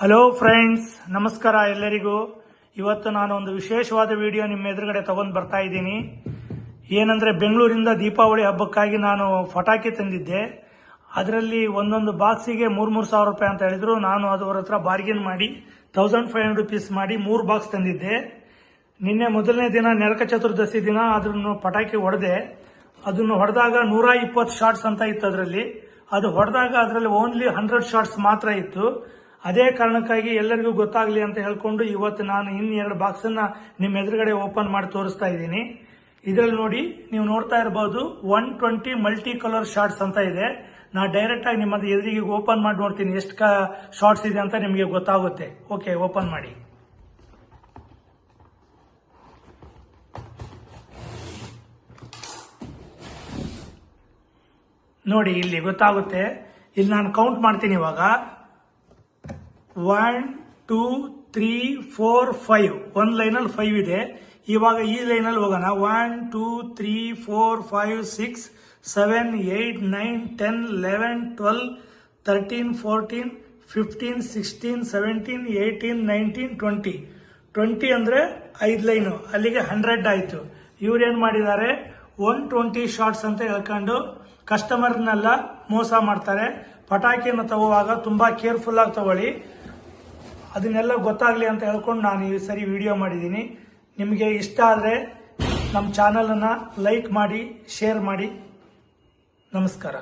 Hello friends, ನಮಸ್ಕಾರ ಎಲ್ಲರಿಗೂ. ಇವತ್ತು ನಾನು ಒಂದು ವಿಶೇಷವಾದ ವಿಡಿಯೋ ನಿಮ್ಮ ಎದುರುಗಡೆ ತಗೊಂಡು ಬರ್ತಾ ಇದ್ದೀನಿ. ಏನಂದ್ರೆ, ಬೆಂಗಳೂರಿಂದ ದೀಪಾವಳಿ ಹಬ್ಬಕ್ಕಾಗಿ ನಾನು ಪಟಾಕಿ ತಂದಿದ್ದೆ. ಅದರಲ್ಲಿ ಒಂದೊಂದು ಬಾಕ್ಸಿಗೆ 3,000 ರೂಪಾಯಿ ಅಂತ ಹೇಳಿದ್ರು. ನಾನು ಅದರ ಹತ್ರ ಬಾರ್ಗೇನ್ ಮಾಡಿ 1,500 ರೂಪೀಸ್ ಮಾಡಿ 3 ಬಾಕ್ಸ್ ತಂದಿದ್ದೆ. ನಿನ್ನೆ ಮೊದಲನೇ ದಿನ ನರಕ ಚತುರ್ದಶಿ ದಿನ ಅದನ್ನು ಪಟಾಕಿ ಹೊಡೆದೆ. ಅದನ್ನು ಹೊಡೆದಾಗ 120 ಶಾಟ್ಸ್ ಅಂತ ಇತ್ತು. ಅದರಲ್ಲಿ ಹೊಡೆದಾಗ ಅದರಲ್ಲಿ ಓನ್ಲಿ 100 ಶಾಟ್ಸ್ ಮಾತ್ರ ಇತ್ತು. ಅದೇ ಕಾರಣಕ್ಕಾಗಿ ಎಲ್ಲರಿಗೂ ಗೊತ್ತಾಗ್ಲಿ ಅಂತ ಹೇಳ್ಕೊಂಡು ಇವತ್ತು ನಾನು ಇನ್ನೆರಡು ಬಾಕ್ಸ್ ಅನ್ನ ನಿಮ್ಮ ಎದುರುಗಡೆ ಓಪನ್ ಮಾಡಿ ತೋರಿಸ್ತಾ ಇದ್ದೀನಿ. ಇದರಲ್ಲಿ ನೋಡಿ, ನೀವು ನೋಡ್ತಾ ಇರಬಹುದು 120 ಮಲ್ಟಿ ಕಲರ್ ಶಾರ್ಟ್ಸ್ ಅಂತ ಇದೆ. ನಾ ಡೈರೆಕ್ಟ್ ಆಗಿ ನಿಮ್ಮ ಎದುರಿಗೆ ಓಪನ್ ಮಾಡಿ ನೋಡ್ತೀನಿ ಎಷ್ಟು ಶಾರ್ಟ್ಸ್ ಇದೆ ಅಂತ ನಿಮಗೆ ಗೊತ್ತಾಗುತ್ತೆ. ಓಕೆ, ಓಪನ್ ಮಾಡಿ. ನೋಡಿ, ಇಲ್ಲಿ ಗೊತ್ತಾಗುತ್ತೆ. ಇಲ್ಲಿ ನಾನು ಕೌಂಟ್ ಮಾಡ್ತೀನಿ. ಇವಾಗ 1 2 3 4 5 ಒಂದು ಲೈನಲ್ಲಿ 5 ಇದೆ. ಇವಾಗ ಈ ಲೈನಲ್ಲಿ ಹೋಗೋಣ. 1 2 3 4 5 6 7 8 9 10 11 12 13 14 15 16 17 18 19 20 20 ಅಂದ್ರೆ 5 ಲೈನು. ಅಲ್ಲಿಗೆ 100 ಆಯ್ತು. ಇವ್ರೇನ್ ಮಾಡಿದ್ದಾರೆ, 120 ಶಾರ್ಟ್ಸ್ ಅಂತ ಹೇಳ್ಕೊಂಡು ಕಸ್ಟಮರ್ನೆಲ್ಲ ಮೋಸ ಮಾಡ್ತಾರೆ. ಪಟಾಕಿಯನ್ನು ತಗೋವಾಗ ತುಂಬಾ ಕೇರ್ಫುಲ್ ಆಗಿ ತಗೊಳ್ಳಿ. ಅದನ್ನೆಲ್ಲ ಗೊತ್ತಾಗ್ಲಿ ಅಂತ ಹೇಳ್ಕೊಂಡು ನಾನು ಈ ಸರಿ ವಿಡಿಯೋ ಮಾಡಿದ್ದೀನಿ. ನಿಮಗೆ ಇಷ್ಟ ಆದರೆ ನಮ್ಮ ಚಾನಲನ್ನು ಲೈಕ್ ಮಾಡಿ, ಶೇರ್ ಮಾಡಿ. ನಮಸ್ಕಾರ.